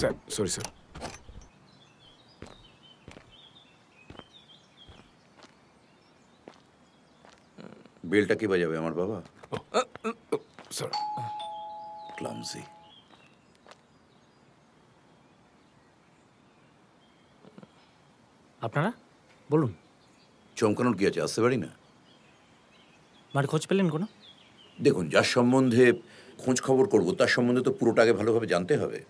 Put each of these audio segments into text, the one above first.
Sir sorry sir. বেলটা কে বাজাবে? আমার বাবা? স্যার ক্লামসি। আপনারা বলুন। চমকানোর কি আছে? আসতে পারি না? মার খোঁজ পেলেন কোনো? দেখুন, যার সম্বন্ধে খোঁজ খবর করবো তার সম্বন্ধে তো পুরোটা আগে ভালোভাবে জানতে হবে।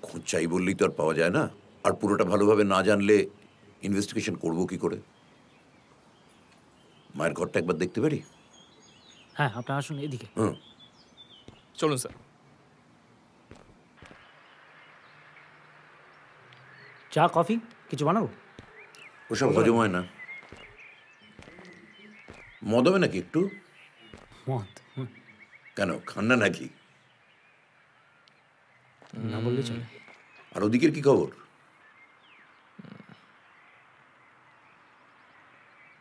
খোঁজ চাই বললেই তো আর পাওয়া যায় না। আর পুরোটা ভালোভাবে না জানলে ইনভেস্টিগেশন করবো কি করে? মায়ের ঘরটা একবার দেখতে পারি? হ্যাঁ, আপনারা আসুন এদিকে। হুম। চলুন স্যার। চা কফি কিছু বানাবো? ওসব হজম হয় না। মদ হবে নাকি একটু? মদ? কেন, খান না নাকি? না বললে চলে। আর ওদিকের কি খবর?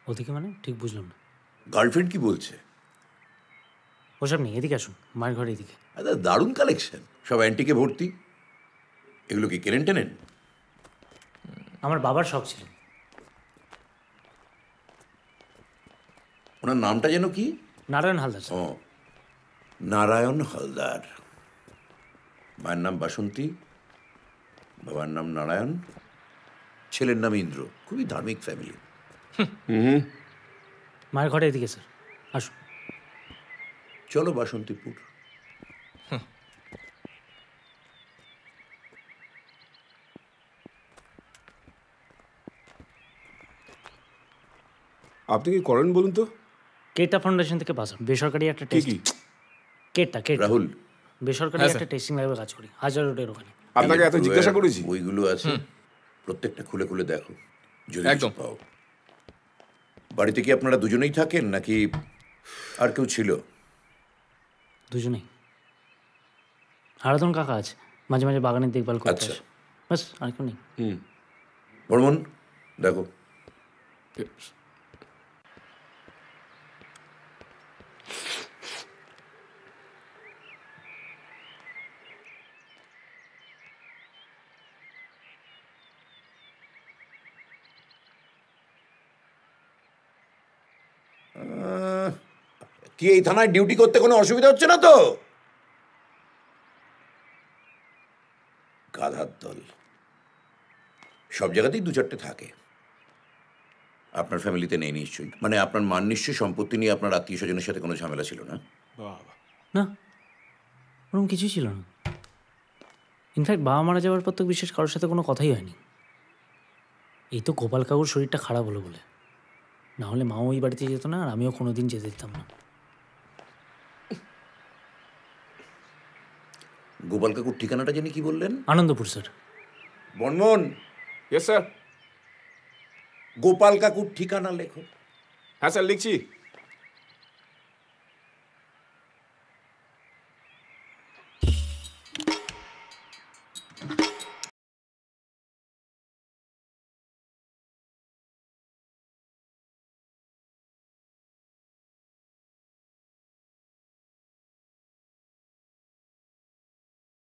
ওদিকে মানে ঠিক বুঝলাম না। গার্লফ্রেন্ড কি বলছে? ওসব নেই, এদিকে আসুন, মায়ের ঘরে এদিকে। আচ্ছা, দারুণ কালেকশন, সব অ্যান্টিকে ভর্তি। এগুলো কি কেনেন টেনেন? আমার বাবার শখ ছিল। ওনার নামটা যেন কি? নারায়ণ হালদার। ও, নারায়ণ হালদার। মায়ের নাম বাসন্তী, বাবার নাম নারায়ণ, ছেলের নাম ইন্দ্র। খুবই ধার্মিক ফ্যামিলি। মায়ের ঘরে এদিকে স্যার, আসুন। চলো বাসন্তীপুর। আপনি কি করেন বলুন তো? কেটা ফাউন্ডেশন থেকে পাস আউট, বেসরকারি একটা কি টেস্ট। কি? কেটা রাহুল, বেসরকারি হ্যাঁ, একটা টেস্টিং ল্যাবে কাজ করি, হাজার রোডের ওখানে। আপনাকে এত জিজ্ঞাসা করেছি? বইগুলো আছে, প্রত্যেকটা খুলে খুলে দেখো, যদি কিছু একদম। পাও। বাড়িতে কি আপনারা দুজনেই থাকেন নাকি আর কেউ ছিল? দুজনেই। হারাধন কাকা আছে, মাঝে মাঝে বাগানের দেখভাল করতে আচ্ছা। আসে, বাস, আর কেউ নেই। বর্মন, দেখো। কি এই থানায় ডিউটি করতে কোনো অসুবিধা হচ্ছে না তো? গাধার দল, সব জায়গাতেই দু চারটে থাকে। আপনার ফ্যামিলিতে নেই নিশ্চয়ই? মানে আপনার মান নিশ্চয়ই সম্পত্তি নিয়ে আপনার আত্মীয় স্বজনের সাথে কোনো ঝামেলা ছিল না? বাবা, না, ওরকম কিছুই ছিল না। ইনফ্যাক্ট বাবা মারা যাওয়ার পর তো বিশেষ কারোর সাথে কোনো কথাই হয়নি। এই তো গোপাল কাকুর শরীরটা খারাপ হলো বলে, না হলে মাও ওই বাড়িতে যেত না, আর আমিও কোনো দিন যেতে দিতাম না। গোপাল কাকুর ঠিকানাটা জানি কি বললেন? Anandpur sir. Barman, yes sir. Gopal কাকুর ঠিকানা লেখো। হ্যাঁ স্যার, লিখছি।